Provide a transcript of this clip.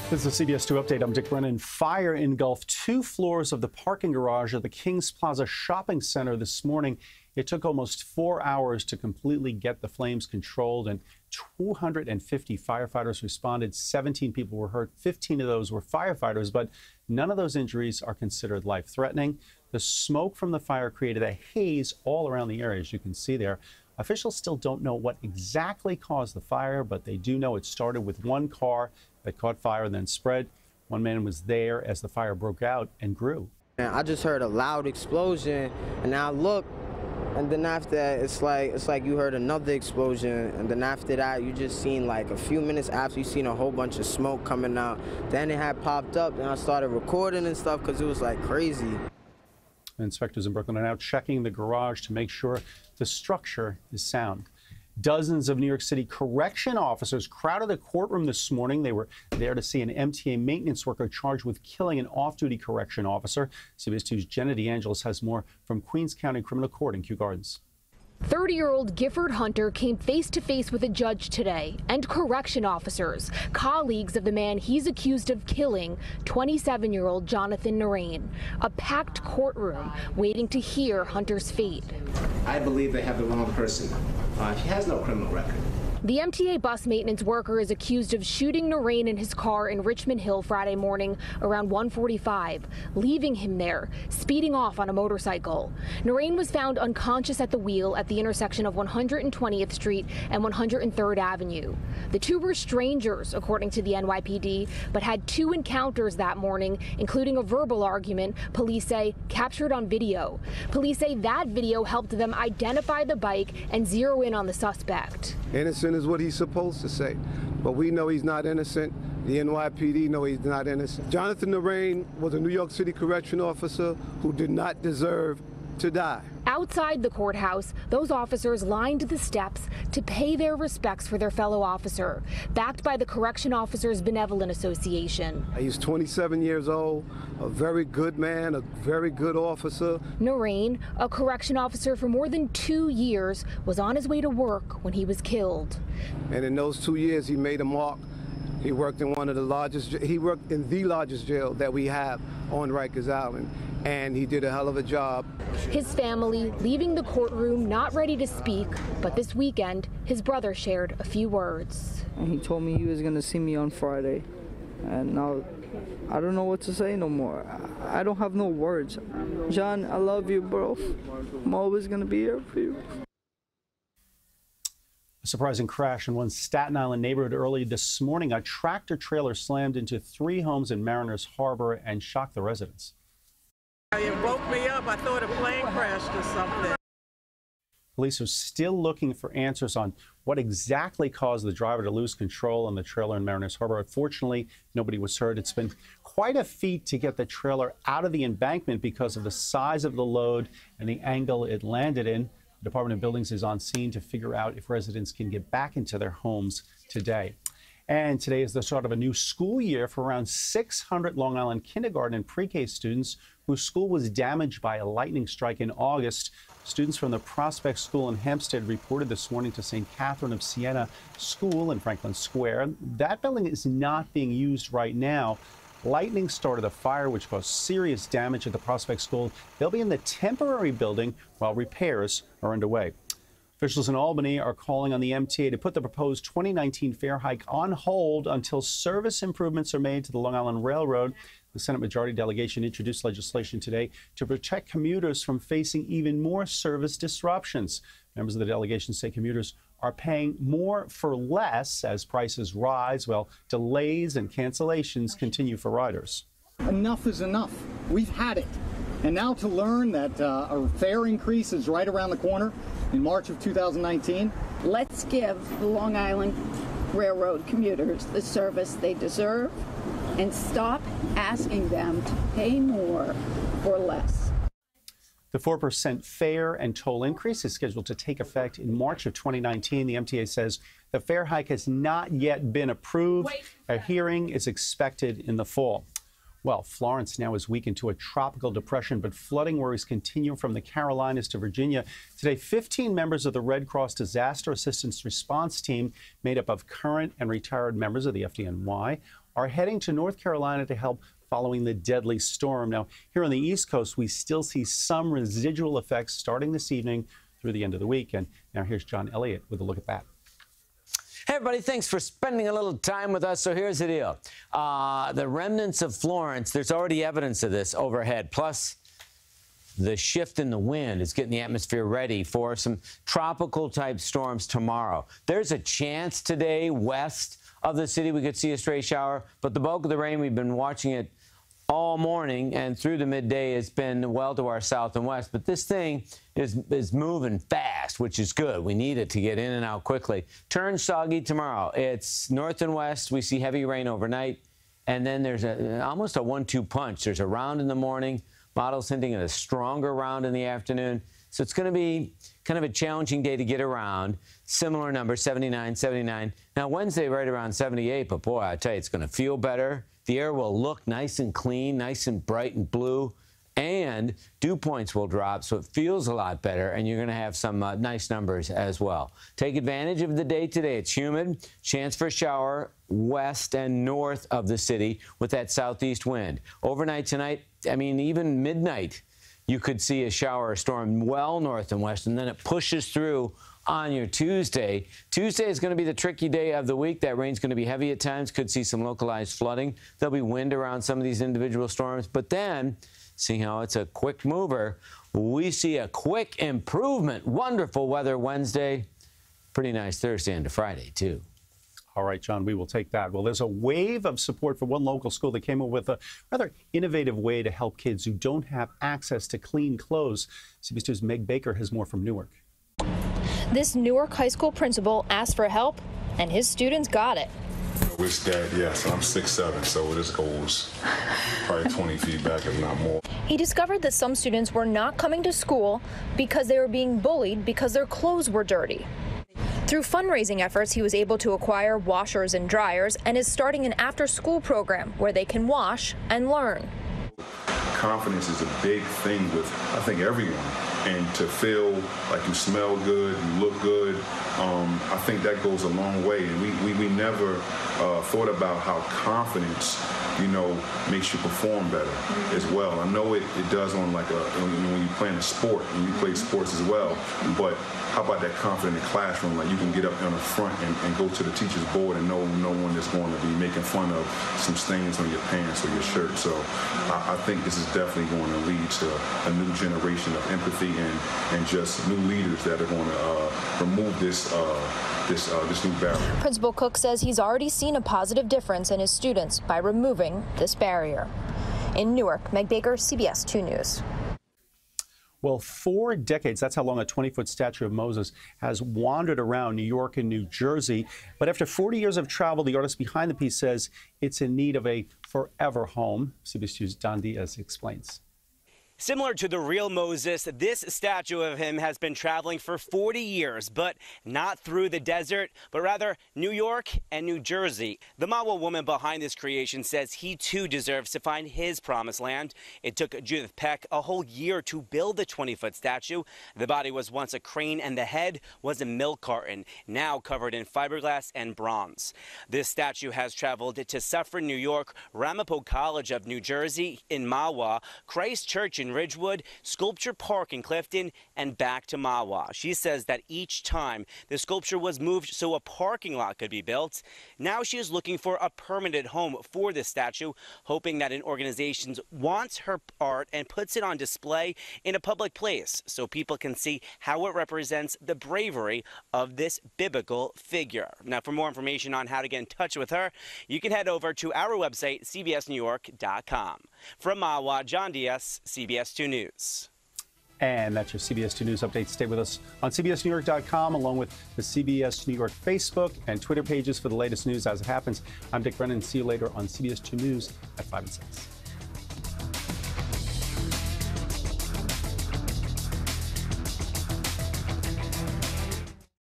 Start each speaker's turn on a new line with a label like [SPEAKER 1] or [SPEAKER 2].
[SPEAKER 1] This is a CBS2 update. I'm Dick Brennan. Fire engulfed 2 floors of the parking garage at the Kings Plaza shopping center this morning. It took almost 4 hours to completely get the flames controlled, and 250 firefighters responded. 17 people were hurt. 15 of those were firefighters, but none of those injuries are considered life-threatening. The smoke from the fire created a haze all around the area, as you can see there. Officials still don't know what exactly caused the fire, but they do know it started with one car that caught fire and then spread. One man was there as the fire broke out and grew.
[SPEAKER 2] And I just heard a loud explosion, and I looked, and then after that, it's like you heard another explosion, and then after that, you just seen like a few minutes after, you seen a whole bunch of smoke coming out. Then it had popped up, and I started recording and stuff because it was like crazy.
[SPEAKER 1] Inspectors in Brooklyn are now checking the garage to make sure the structure is sound. Dozens of New York City correction officers crowded the courtroom this morning. They were there to see an MTA maintenance worker charged with killing an off-duty correction officer. CBS2's Jenna DeAngelis has more from Queens County Criminal Court in Kew Gardens.
[SPEAKER 3] 30-year-old Gifford Hunter came face-to-face with a judge today and correction officers, colleagues of the man he's accused of killing, 27-year-old Jonathan Narain. A packed courtroom waiting to hear Hunter's fate.
[SPEAKER 4] I believe they have the wrong person. He has no criminal record.
[SPEAKER 3] The MTA bus maintenance worker is accused of shooting Narain in his car in Richmond Hill Friday morning around 1:45, leaving him there, speeding off on a motorcycle. Narain was found unconscious at the wheel at the intersection of 120th Street and 103rd Avenue. The two were strangers, according to the NYPD, but had 2 encounters that morning, including a verbal argument, police say, captured on video. Police say that video helped them identify the bike and zero in on the suspect.
[SPEAKER 5] Innocent is what he's supposed to say, but we know he's not innocent. The NYPD know he's not innocent. Jonathan Narain was a New York City correction officer who did not deserve to die.
[SPEAKER 3] Outside the courthouse, those officers lined the steps to pay their respects for their fellow officer, backed by the Correction Officers Benevolent Association.
[SPEAKER 5] He's 27 years old, a very good man, a very good officer.
[SPEAKER 3] Narain, a correction officer for more than 2 years, was on his way to work when he was killed.
[SPEAKER 5] And in those 2 years, he made a mark. He worked in the largest jail that we have on Rikers Island, and he did a hell of a job.
[SPEAKER 3] His family leaving the courtroom not ready to speak, but this weekend, his brother shared a few words.
[SPEAKER 6] And he told me he was going to see me on Friday, and now I don't know what to say no more. I don't have no words. John, I love you, bro. I'm always going to be here for you.
[SPEAKER 1] A surprising crash in one Staten Island neighborhood early this morning. A tractor trailer slammed into 3 homes in Mariners Harbor and shocked the residents.
[SPEAKER 7] It woke me up. I thought a plane crashed or something.
[SPEAKER 1] Police are still looking for answers on what exactly caused the driver to lose control on the trailer in Mariners Harbor. Unfortunately, nobody was hurt. It's been quite a feat to get the trailer out of the embankment because of the size of the load and the angle it landed in. The Department of Buildings is on scene to figure out if residents can get back into their homes today. And today is the start of a new school year for around 600 Long Island kindergarten and pre-K students whose school was damaged by a lightning strike in August. Students from the Prospect School in Hempstead reported this morning to St. Catherine of Siena School in Franklin Square. That building is not being used right now. Lightning started a fire which caused serious damage at the Prospect School. They'll be in the temporary building while repairs are underway. Officials in Albany are calling on the MTA to put the proposed 2019 fare hike on hold until service improvements are made to the Long Island Railroad. The Senate Majority Delegation introduced legislation today to protect commuters from facing even more service disruptions. Members of the delegation say commuters are paying more for less as prices rise, while delays and cancellations continue for riders.
[SPEAKER 8] Enough is enough. We've had it. And now to learn that a fare increase is right around the corner in March of 2019.
[SPEAKER 9] Let's give the Long Island Railroad commuters the service they deserve and stop asking them to pay more for less.
[SPEAKER 1] The 4% fare and toll increase is scheduled to take effect in March of 2019. The MTA says the fare hike has not yet been approved. A hearing is expected in the fall. Well, Florence now is weakened to a tropical depression, but flooding worries continue from the Carolinas to Virginia. Today, 15 members of the Red Cross Disaster Assistance Response Team, made up of current and retired members of the FDNY, are heading to North Carolina to help following the deadly storm. Now, here on the East Coast, we still see some residual effects starting this evening through the end of the week. And now here's John Elliott with a look at that.
[SPEAKER 10] Hey, everybody, thanks for spending a little time with us. So here's the deal. The remnants of Florence, there's already evidence of this overhead. Plus, the shift in the wind is getting the atmosphere ready for some tropical-type storms tomorrow. There's a chance today west of the city we could see a stray shower, but the bulk of the rain, we've been watching it all morning and through the midday, has been well to our south and west. But this thing is moving fast, which is good. We need it to get in and out quickly. Turn soggy tomorrow. It's north and west. We see heavy rain overnight. And then there's almost a 1-2 punch. There's a round in the morning. Models hinting at a stronger round in the afternoon. So it's going to be kind of a challenging day to get around. Similar number, 79, 79. Now, Wednesday, right around 78. But, boy, I tell you, it's going to feel better. The air will look nice and clean, nice and bright and blue. And dew points will drop, so it feels a lot better. And you're going to have some nice numbers as well. Take advantage of the day today. It's humid. Chance for a shower west and north of the city with that southeast wind. Overnight tonight, I mean, even midnight, you could see a shower or storm well north and west, and then it pushes through on your Tuesday. Tuesday is going to be the tricky day of the week. That rain's going to be heavy at times. Could see some localized flooding. There'll be wind around some of these individual storms. But then, seeing how it's a quick mover, we see a quick improvement. Wonderful weather Wednesday. Pretty nice Thursday into Friday, too.
[SPEAKER 1] All right, John, we will take that. Well, there's a wave of support for one local school that came up with a rather innovative way to help kids who don't have access to clean clothes. CBS2's Meg Baker has more from Newark.
[SPEAKER 11] This Newark high school principal asked for help, and his students got it.
[SPEAKER 12] Wish that, yes. I'm 6'7", so this goes probably 20 feet back, if not more.
[SPEAKER 11] He discovered that some students were not coming to school because they were being bullied because their clothes were dirty. Through fundraising efforts, he was able to acquire washers and dryers and is starting an after-school program where they can wash and learn.
[SPEAKER 12] Confidence is a big thing with, I think, everyone. And to feel like you smell good, you look good, I think that goes a long way. And we never thought about how confidence, makes you perform better as well. I know it does on like when you play in a sport, and you play sports as well, but how about that confidence in the classroom? Like you can get up on the front and go to the teacher's board and know no one is going to be making fun of some stains on your pants or your shirt. So I think this is definitely going to lead to a new generation of empathy and just new leaders that are going to remove this new barrier.
[SPEAKER 11] Principal Cook says he's already seen a positive difference in his students by removing this barrier. In Newark, Meg Baker, CBS 2 News.
[SPEAKER 1] Well, 4 decades, that's how long a 20-foot statue of Moses has wandered around New York and New Jersey. But after 40 years of travel, the artist behind the piece says it's in need of a forever home. CBS 2's Don Diaz explains.
[SPEAKER 13] Similar to the real Moses, this statue of him has been traveling for 40 years, but not through the desert, but rather New York and New Jersey. The Mawa woman behind this creation says he too deserves to find his promised land. It took Judith Peck a whole year to build the 20-foot statue. The body was once a crane and the head was a milk carton, now covered in fiberglass and bronze. This statue has traveled to Suffern, New York, Ramapo College of New Jersey in Mawa, Christ Church in Ridgewood, Sculpture Park in Clifton, and back to Mawa. She says that each time the sculpture was moved so a parking lot could be built. Now she is looking for a permanent home for this statue, hoping that an organization wants her art and puts it on display in a public place so people can see how it represents the bravery of this biblical figure. Now, for more information on how to get in touch with her, you can head over to our website, cbsnewyork.com. From Mawa, John Diaz, CBS 2 News.
[SPEAKER 1] And that's your CBS 2 News update. Stay with us on CBSNewYork.com, along with the CBS New York Facebook and Twitter pages for the latest news as it happens. I'm Dick Brennan. See you later on CBS 2 News at 5 and 6.